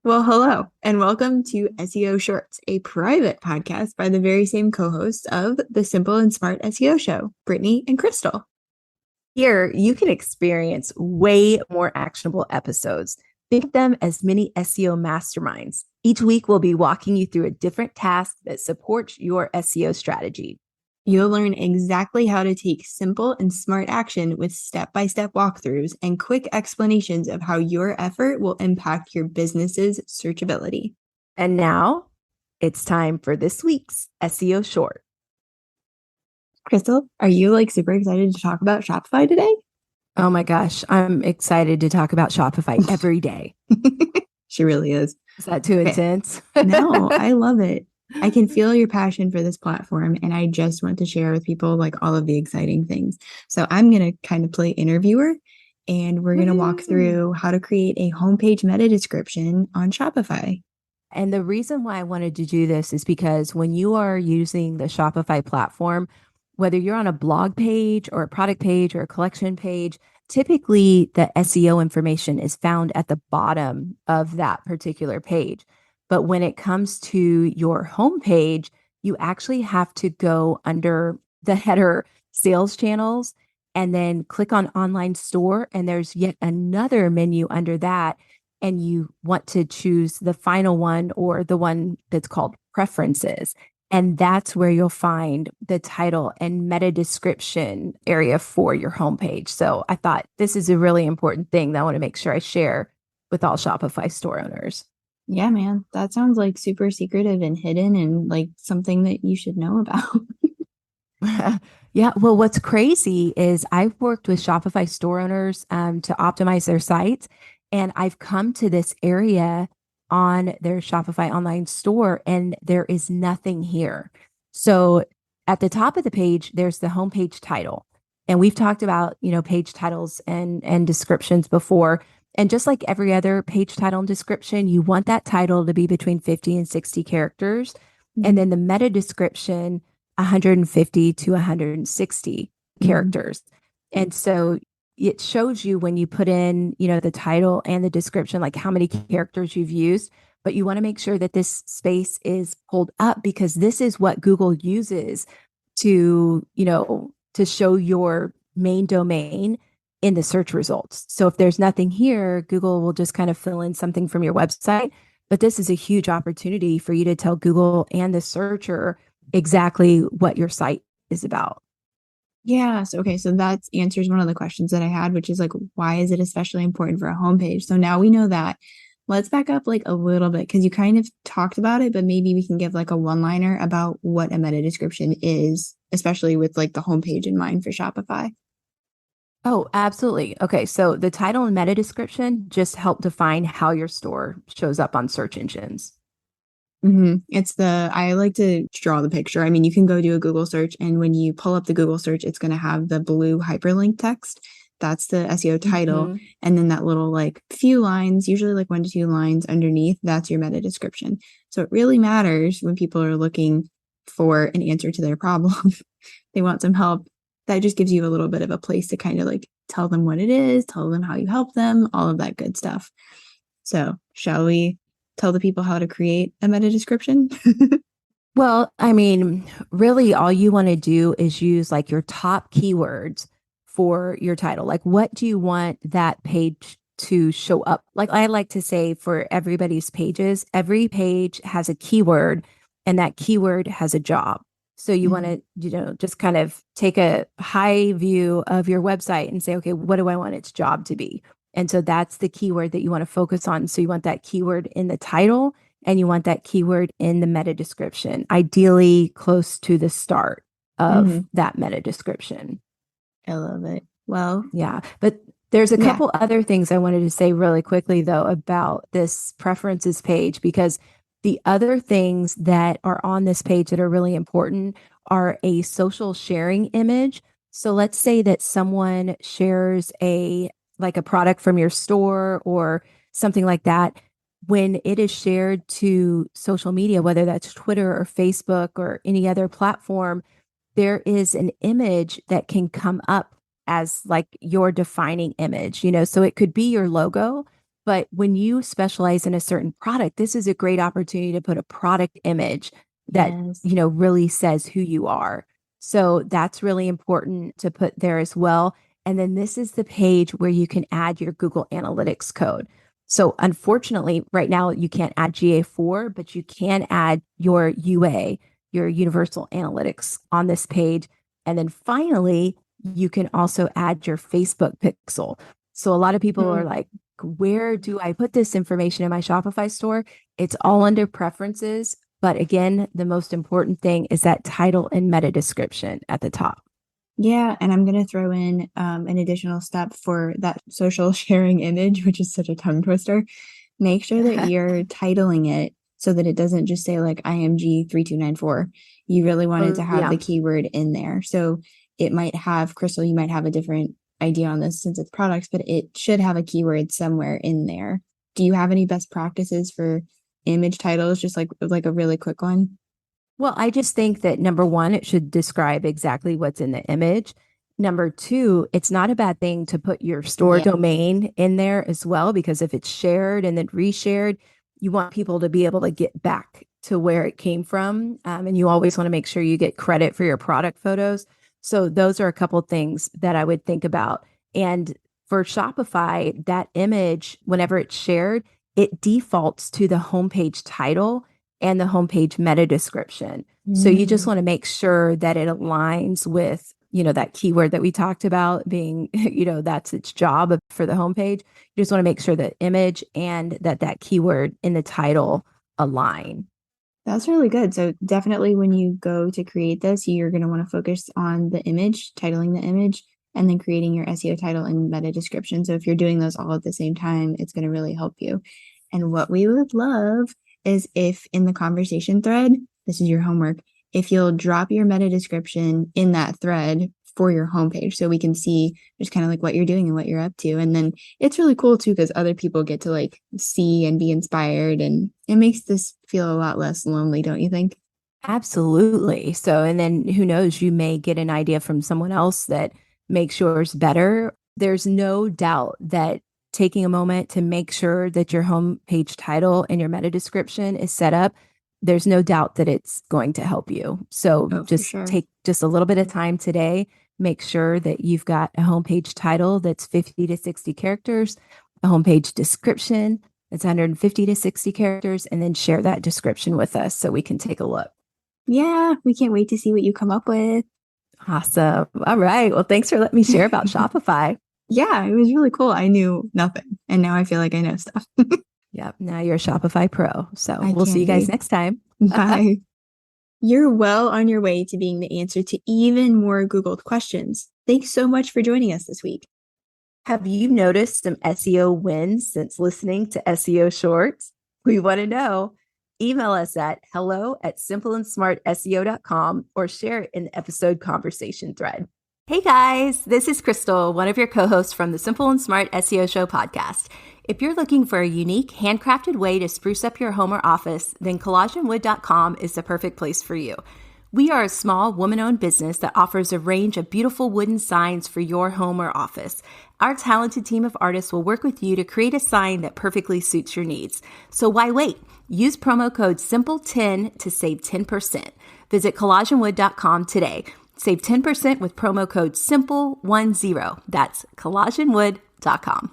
Well, hello, and welcome to SEO Shorts, a private podcast by the very same co-hosts of the Simple and Smart SEO Show, Brittany and Crystal. Here, you can experience way more actionable episodes. Think of them as mini SEO masterminds. Each week, we'll be walking you through a different task that supports your SEO strategy. You'll learn exactly how to take simple and smart action with step-by-step walkthroughs and quick explanations of how your effort will impact your business's searchability. And now, it's time for this week's SEO Short. Crystal, are you super excited to talk about Shopify today? Oh my gosh, I'm excited to talk about Shopify every day. She really is. Is that too intense? No, I love it. I can feel your passion for this platform, and I just want to share with people all of the exciting things. So I'm going to kind of play interviewer, and we're going to walk through how to create a homepage meta description on Shopify. And the reason why I wanted to do this is because when you are using the Shopify platform, whether you're on a blog page or a product page or a collection page, typically the SEO information is found at the bottom of that particular page. But when it comes to your homepage, you actually have to go under the header sales channels and then click on online store. And there's yet another menu under that. And you want to choose the final one or the one that's called preferences. And that's where you'll find the title and meta description area for your homepage. So I thought this is a really important thing that I want to make sure I share with all Shopify store owners. Yeah, man, that sounds super secretive and hidden and something that you should know about. Yeah. Well, what's crazy is I've worked with Shopify store owners to optimize their sites. And I've come to this area on their Shopify online store, and there is nothing here. So at the top of the page, there's the homepage title. And we've talked about, page titles and descriptions before. And just like every other page title and description, you want that title to be between 50 and 60 characters. And then the meta description, 150 to 160 characters. And so it shows you when you put in, the title and the description, like how many characters you've used, but you want to make sure that this space is pulled up because this is what Google uses to, to show your main domain in the search results. So if there's nothing here, Google will just kind of fill in something from your website. But this is a huge opportunity for you to tell Google and the searcher exactly what your site is about. Yeah. So that answers one of the questions that I had, which is why is it especially important for a homepage? So now we know that. Let's back up a little bit because you kind of talked about it, but maybe we can give a one-liner about what a meta description is, especially with the homepage in mind for Shopify. Oh, absolutely. Okay. So the title and meta description just help define how your store shows up on search engines. I like to draw the picture. I mean, you can go do a Google search, and when you pull up the Google search, it's going to have the blue hyperlink text. That's the SEO title. And then that little few lines, usually 1 to 2 lines underneath, that's your meta description. So it really matters when people are looking for an answer to their problem. They want some help. That just gives you a little bit of a place to kind of tell them what it is, tell them how you help them, all of that good stuff. So shall we tell the people how to create a meta description? Well, I mean, really all you want to do is use your top keywords for your title. What do you want that page to show up? I like to say for everybody's pages, every page has a keyword and that keyword has a job. So you want to, just kind of take a high view of your website and say, okay, what do I want its job to be? And so that's the keyword that you want to focus on. So you want that keyword in the title and you want that keyword in the meta description, ideally close to the start of that meta description. I love it. Well, yeah. But there's a couple other things I wanted to say really quickly, though, about this preferences page, because the other things that are on this page that are really important are a social sharing image. So let's say that someone shares a product from your store or something like that. When it is shared to social media, whether that's Twitter or Facebook or any other platform, there is an image that can come up as your defining image, so it could be your logo, But when you specialize in a certain product, this is a great opportunity to put a product image that, Yes. really says who you are. So that's really important to put there as well. And then this is the page where you can add your Google Analytics code. So unfortunately, right now you can't add GA4, but you can add your UA, your Universal Analytics on this page. And then finally, you can also add your Facebook pixel. So a lot of people are like, where do I put this information in my Shopify store? It's all under preferences. But again, the most important thing is that title and meta description at the top. Yeah, and I'm going to throw in an additional step for that social sharing image, which is such a tongue twister. Make sure that you're titling it so that it doesn't just say like IMG 3294. You really want it to have the keyword in there. So it might have, Crystal, you might have a different idea on this since it's products, but it should have a keyword somewhere in there. Do you have any best practices for image titles? Just like a really quick one. Well, I just think that number one, it should describe exactly what's in the image. Number two, it's not a bad thing to put your store domain in there as well, because if it's shared and then reshared, you want people to be able to get back to where it came from. And you always want to make sure you get credit for your product photos. So those are a couple of things that I would think about. And for Shopify, that image, whenever it's shared, it defaults to the homepage title and the homepage meta description. So you just want to make sure that it aligns with, that keyword that we talked about being, that's its job for the homepage. You just want to make sure that image and that keyword in the title align. That's really good. So definitely when you go to create this, you're going to want to focus on the image, titling the image, and then creating your SEO title and meta description. So if you're doing those all at the same time, it's going to really help you. And what we would love is if in the conversation thread, this is your homework, if you'll drop your meta description in that thread for your homepage so we can see just kind of like what you're doing and what you're up to. And then it's really cool too, because other people get to like see and be inspired, and it makes this feel a lot less lonely, don't you think? Absolutely. So, and then who knows, you may get an idea from someone else that makes yours better. There's no doubt that taking a moment to make sure that your homepage title and your meta description is set up, there's no doubt that it's going to help you. So just take just a little bit of time today, make sure that you've got a homepage title that's 50 to 60 characters, a homepage description that's 150 to 60 characters, and then share that description with us so we can take a look. Yeah, we can't wait to see what you come up with. Awesome. All right. Well, thanks for letting me share about Shopify. Yeah, it was really cool. I knew nothing, and now I feel like I know stuff. Yep. Now you're a Shopify pro. So we'll see you guys next time. Bye. You're well on your way to being the answer to even more Googled questions. Thanks so much for joining us this week. Have you noticed some SEO wins since listening to SEO Shorts? We want to know. Email us at hello@simpleandsmartseo.com or share it in the episode conversation thread. Hey guys, this is Crystal, one of your co-hosts from the Simple and Smart SEO Show podcast. If you're looking for a unique, handcrafted way to spruce up your home or office, then collagenwood.com is the perfect place for you. We are a small, woman-owned business that offers a range of beautiful wooden signs for your home or office. Our talented team of artists will work with you to create a sign that perfectly suits your needs. So why wait? Use promo code SIMPLE10 to save 10%. Visit collagenwood.com today. Save 10% with promo code SIMPLE10. That's collagenwood.com.